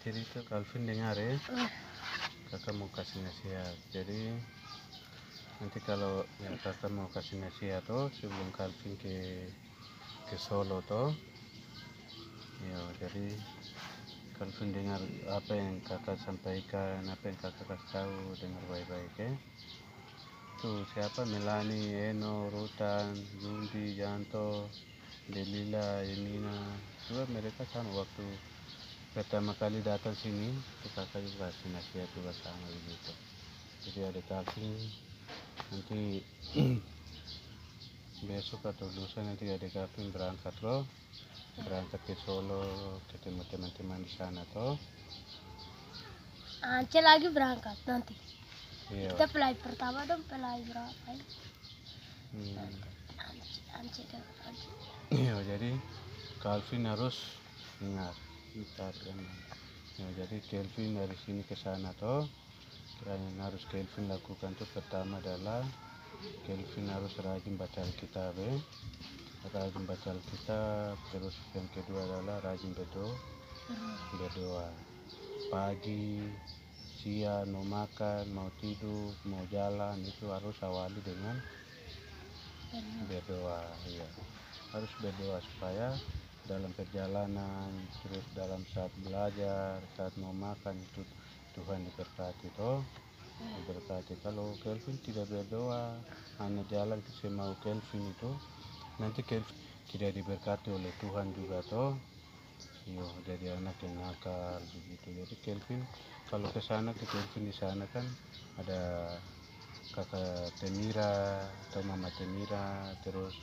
Cerita Calvin dengar ya, kakak mau kasih nasihat. Jadi nanti kalau ya, kakak mau kasih nasihat sebelum Calvin ke Solo ya jadi Calvin dengar apa yang kakak sampaikan, apa yang kakak kasih tahu, dengar baik-baik ya. Tuh siapa Melani, Eno, Rutan, Yundi, Janto, Delila, Yemina, juga mereka sama waktu pertama kali datang sini, kakak juga kasih nasihat juga sama begitu. Jadi ada Calvin nanti besok atau lusa nanti ada Calvin berangkat ke Solo, ketemu teman-teman di sana Ance lagi berangkat nanti. Iya. Kita pelai pertama dong, pelai berapa ya? Ance. Iya, jadi Calvin harus ingat ya, jadi Calvin dari sini ke sana yang harus Calvin lakukan pertama adalah Calvin harus rajin baca Alkitab terus yang kedua adalah rajin berdoa pagi, siang, mau makan, mau tidur, mau jalan, itu harus awali dengan berdoa. Ya, harus berdoa supaya dalam perjalanan, terus dalam saat belajar, saat mau makan itu Tuhan diberkati diberkati. Kalau Kelvin tidak berdoa, hanya jalan ke semau Kelvin itu, nanti Kelvin tidak diberkati oleh Tuhan juga Yo, jadi anak yang nakal begitu. Jadi Kelvin kalau ke sana ke Kelvin di sana kan ada kakak Temira atau mama Temira, terus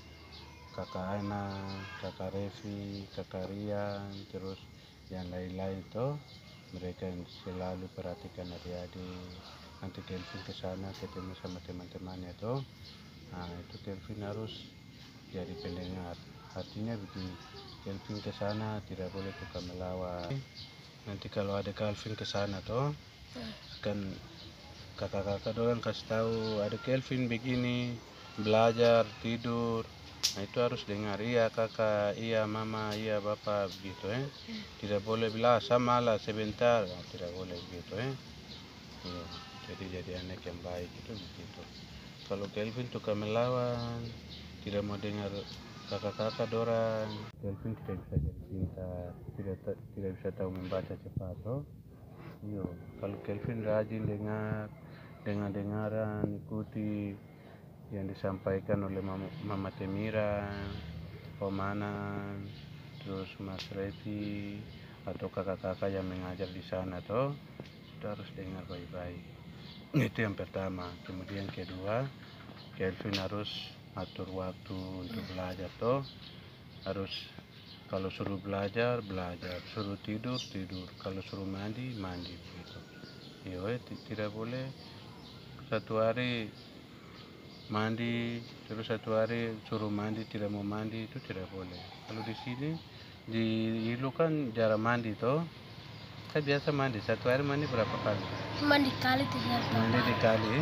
kakak Ana, kakak Revi, kakak Rian, terus yang lain-lain mereka yang selalu perhatikan adik-adik. Nanti Kelvin ke sana ketemu sama teman-temannya nah itu Kelvin harus jadi pendengar. Artinya begini, Kelvin ke sana tidak boleh tukar melawan. Nanti kalau ada Kelvin ke sana kan kakak-kakak orang kasih tahu ada Kelvin begini, belajar, tidur. Nah itu harus dengar, iya kakak, iya mama, iya bapak begitu Tidak boleh bilang sama lah sebentar, nah, tidak boleh begitu ya, jadi anak yang baik itu begitu. Kalau Kelvin tukar melawan, tidak mau dengar kakak-kakak dorang, Kelvin tidak bisa jadi pintar, tidak bisa tahu membaca cepat kalau Kelvin rajin dengaran, ikuti yang disampaikan oleh Mama Temira, Om Anan, terus Mas Revi atau kakak-kakak yang mengajar di sana kita harus dengar baik-baik. Itu yang pertama. Kemudian kedua, Kelvin harus atur waktu untuk belajar harus kalau suruh belajar, suruh tidur, kalau suruh mandi begitu. Tidak boleh satu hari mandi terus satu hari suruh mandi tidak mau mandi, itu tidak boleh. Kalau di sini di Ilu kan jarang mandi saya biasa mandi satu hari mandi berapa kali? Mandi kali mandi di kali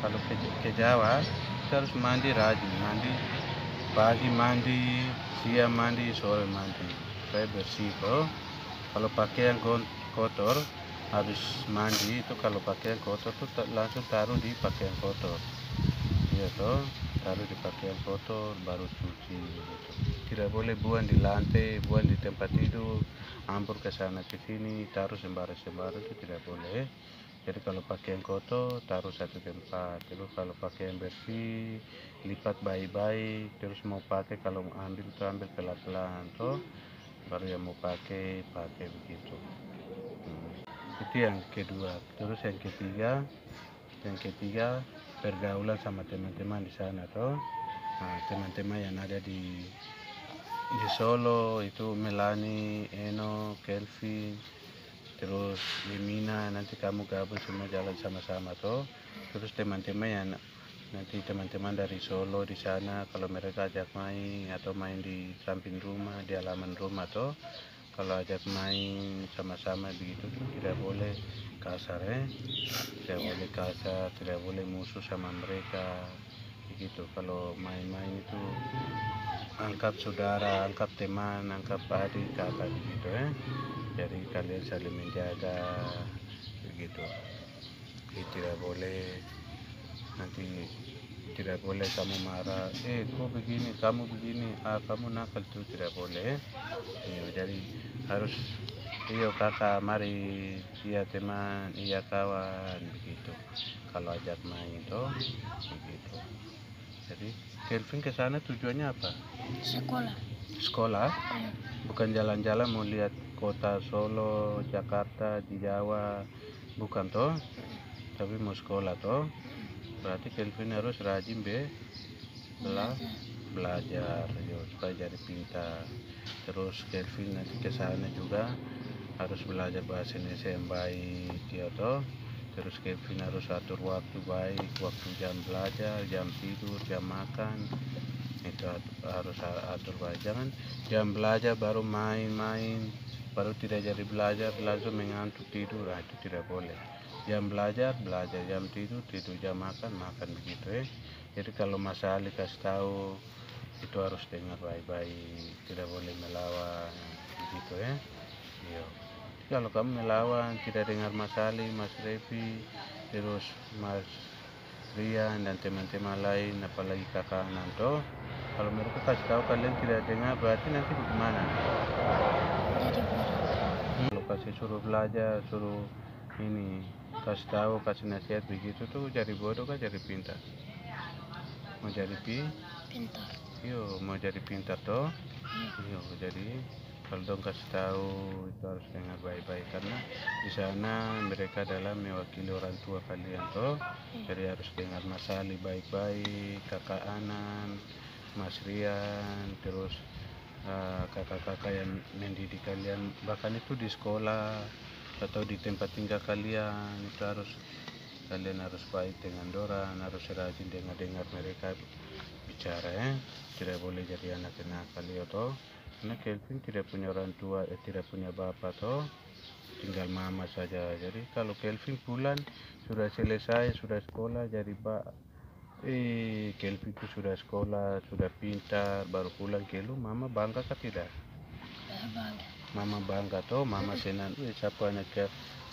kalau ke Jawa kita harus mandi rajin, mandi pagi mandi, siang mandi, sore mandi supaya bersih kalau pakaian kotor habis mandi itu, kalau pakaian kotor langsung taruh di pakaian kotor taruh di pakaian kotor baru cuci gitu. Tidak boleh buang di lantai, buang di tempat tidur, hampur ke sana ke sini, taruh sembarang itu tidak boleh. Jadi kalau pakaian kotor taruh satu tempat, terus kalau pakaian bersih lipat baik-baik, terus mau pakai kalau ambil ambil pelan-pelan baru yang mau pakai begitu. Itu yang kedua. Terus yang ketiga pergaulan sama teman-teman di sana teman-teman yang ada di Solo itu Melani, Eno, Kelvin, terus Limina, nanti kamu gabung semua jalan sama-sama terus teman-teman yang nanti teman-teman dari Solo di sana kalau mereka ajak main atau main di samping rumah, di halaman rumah kalau ajak main sama-sama begitu tidak boleh kasar tidak boleh kasar, tidak boleh musuh sama mereka begitu. Kalau main-main itu anggap saudara, anggap teman, anggap adik kakak begitu ya. Jadi kalian saling menjaga begitu. Jadi tidak boleh nanti, tidak boleh kamu marah, kok begini, kamu begini, kamu nakal, itu tidak boleh. Jadi harus, iyo kakak, mari, iya teman, iya kawan begitu. Kalau ajak main itu begitu. Jadi Kelvin ke sana tujuannya apa? Sekolah. Sekolah? Bukan jalan-jalan mau lihat kota Solo, Jakarta, di Jawa, bukan toh? Tapi mau sekolah toh? Berarti Kelvin harus rajin belajar yo, supaya jadi pintar. Terus Kelvin nanti ke sana juga harus belajar bahasa Indonesia yang baik ya toh. Terus Kelvin harus atur waktu baik, waktu jam belajar, jam tidur, jam makan, itu harus atur baik. Jangan jam belajar baru main-main, baru tidak jadi belajar, langsung mengantuk tidur, itu tidak boleh. Jam belajar, jam tidur, jam makan, begitu ya. Jadi kalau Mas Ali kasih tahu itu harus dengar baik-baik, tidak boleh melawan begitu ya. Iya. Kalau kamu melawan, tidak dengar Mas Ali, Mas Revi, terus Mas Rian dan teman-teman lain, apalagi kakak Nanto, kalau mereka kasih tahu kalian tidak dengar, berarti nanti bagaimana? Jadi Kalau kasih suruh belajar, suruh ini, kasih tahu, kasih nasihat begitu tuh, jadi bodoh kan jadi pintar? Mau jadi pintar. Iyo, mau jadi pintar toh? Iyo, jadi kalau dong kasih tahu itu harus dengar baik-baik, karena di sana mereka adalah mewakili orang tua kalian toh. Jadi harus dengar Mas Ali baik-baik, kakak Anan, Mas Rian, terus kakak-kakak yang mendidik kalian, bahkan itu di sekolah atau di tempat tinggal kalian, itu harus kalian harus baik dengan dorang, harus rajin dengar mereka bicara ya. Tidak boleh jadi anak nakal ya toh. Karena Kelvin tidak punya orang tua, tidak punya bapak toh, tinggal mama saja. Jadi kalau Kelvin pulang sudah selesai, sudah sekolah, jadi Kelvin itu sudah sekolah, sudah pintar, baru pulang ke lu, mama bangga kah tidak? Bangga. Mama bangga toh, mama senang. Siapa anak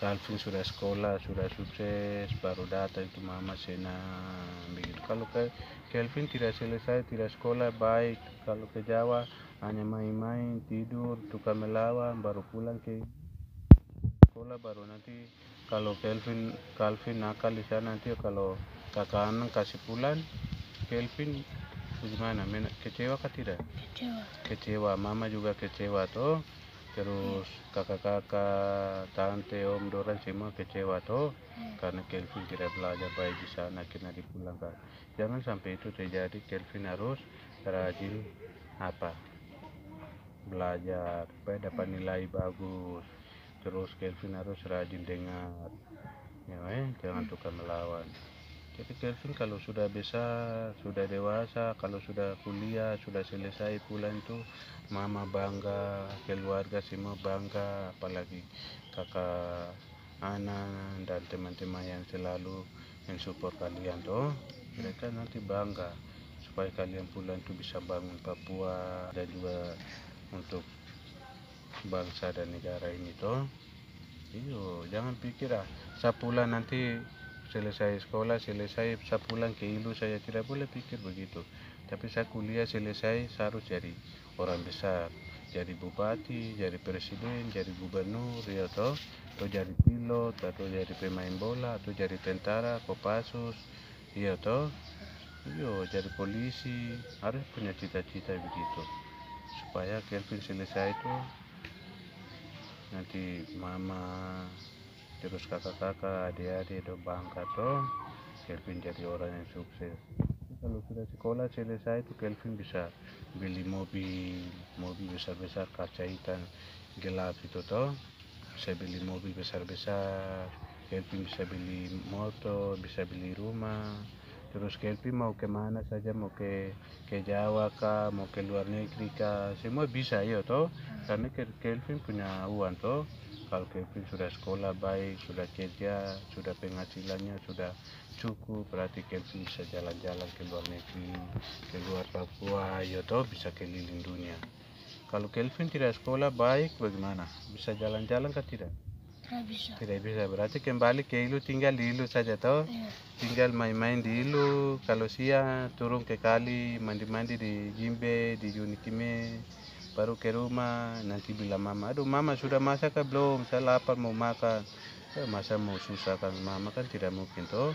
Kelvin sudah sekolah, sudah sukses, baru datang itu mama senang begitu. Kalau Kelvin tidak selesai, tidak sekolah baik, kalau ke Jawa hanya main-main, tidur, tukang melawan, baru pulang ke sekolah, baru nanti kalau Kelvin nakal di sana, nanti kalau kakak Anang kasih pulang Kelvin bagaimana? Kecewa kah tidak? Kecewa, mama juga kecewa toh. Terus kakak-kakak, tante, om, dorang semua kecewa toh, karena Kelvin tidak belajar baik di sana, akhirnya dipulangkan. Jangan sampai itu terjadi. Kelvin harus rajin belajar supaya dapat nilai bagus. Terus Kelvin harus rajin dengar ya, jangan tukar melawan. Jadi Kelvin kalau sudah besar, sudah dewasa, kalau sudah kuliah, sudah selesai pulang itu, mama bangga, keluarga semua bangga, apalagi kakak Anan dan teman-teman yang selalu mensupport kalian toh. Mereka nanti bangga supaya kalian pulang itu bisa bangun Papua dan juga untuk bangsa dan negara ini toh. Iyo, jangan pikir saya pulang nanti selesai sekolah, selesai saya pulang ke Ilu, saya tidak boleh pikir begitu. Tapi saya kuliah selesai, saya harus jadi orang besar, jadi bupati, jadi presiden, jadi gubernur ya toh, atau jadi pilot, atau jadi pemain bola, atau jadi tentara, Kopassus ya toh. Iyo, jadi polisi, harus punya cita-cita begitu supaya Kelvin selesai itu nanti mama, terus kakak-kakak, adik-adik itu bangga toh Kelvin jadi orang yang sukses. Kalau sudah sekolah selesai itu Kelvin bisa beli mobil besar-besar, kaca hitam gelap itu toh, bisa beli mobil besar-besar. Kelvin bisa beli motor, bisa beli rumah. Terus Kelvin mau kemana saja, mau ke Jawa kah, mau ke luar negeri kah, semua bisa ya toh, karena Kelvin punya uang toh. kalau Kelvin sudah sekolah baik, sudah kerja, sudah penghasilannya sudah cukup, berarti Kelvin bisa jalan-jalan ke luar negeri, ke luar Papua, ya toh bisa keliling dunia. Kalau Kelvin tidak sekolah baik, bagaimana? Bisa jalan-jalan kan tidak? Tidak bisa. Tidak bisa, berarti kembali ke Ilu, tinggal di Ilu saja toh? Iya. Tinggal main-main di Ilu, kalau siang turun ke kali, mandi-mandi di Jimbe, di Junikime, baru ke rumah, nanti bilang mama, aduh mama sudah masak kah belum? Saya lapar mau makan. Masa mau susahkan mama kan tidak mungkin toh.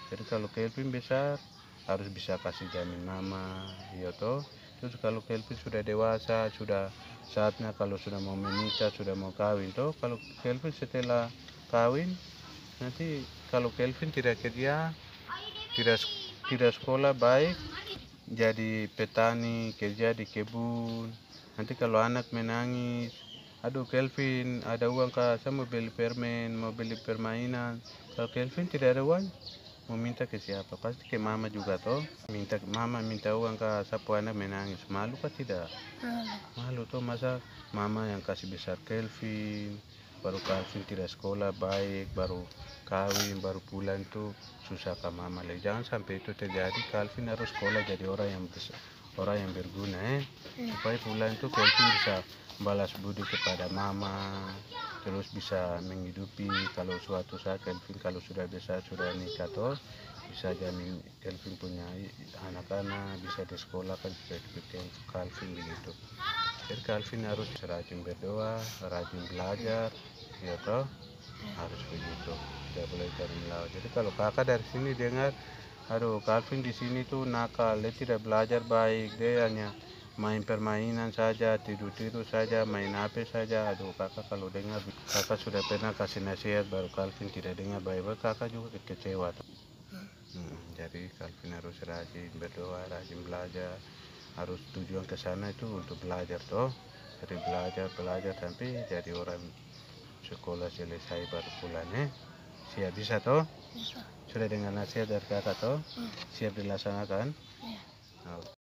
Jadi kalau Kelvin besar harus bisa kasih jamin mama, ya toh. Terus kalau Kelvin sudah dewasa, sudah saatnya kalau sudah mau menikah, sudah mau kawin toh. Kalau Kelvin setelah kawin, nanti kalau Kelvin tidak kerja, tidak sekolah baik, jadi petani, kerja di kebun. Nanti kalau anak menangis, aduh Kelvin ada uang kah? Saya mau beli permen, mau beli permainan. Kalau Kelvin tidak ada uang, mau minta ke siapa? Pasti ke mama juga toh. Mama minta uang kah? Sapu anak menangis, malu kah tidak? Malu. Malu toh, masa mama yang kasih besar Kelvin, baru Kelvin tidak sekolah baik, baru kawin, baru pulang tuh susah ke mama lagi. Jangan sampai itu terjadi. Kelvin harus sekolah jadi orang yang besar, orang yang berguna supaya pulang itu Kelvin bisa balas budi kepada mama, terus bisa menghidupi. Kalau suatu saat Kelvin kalau sudah besar, sudah nikah toh, bisa jamin Kelvin punya anak-anak, bisa disekolahkan seperti Kelvin begitu. Jadi Kelvin harus rajin berdoa, rajin belajar, ya toh, harus begitu, tidak boleh cari melawan. Jadi kalau kakak dari sini dengar, aduh Kelvin di sini tuh nakal, dia tidak belajar baik, dia hanya main permainan saja, tidur-tidur saja, main HP saja. Aduh kakak kalau dengar, kakak sudah pernah kasih nasihat baru Kelvin tidak dengar baik-baik, kakak juga kecewa. Jadi Kelvin harus rajin berdoa, rajin belajar, harus tujuan ke sana itu untuk belajar toh. Dari belajar sampai jadi orang sekolah selesai baru pulang siap bisa toh. Bisa. Sudah dengar nasihat dari kakak toh, siap dilaksanakan. Iya.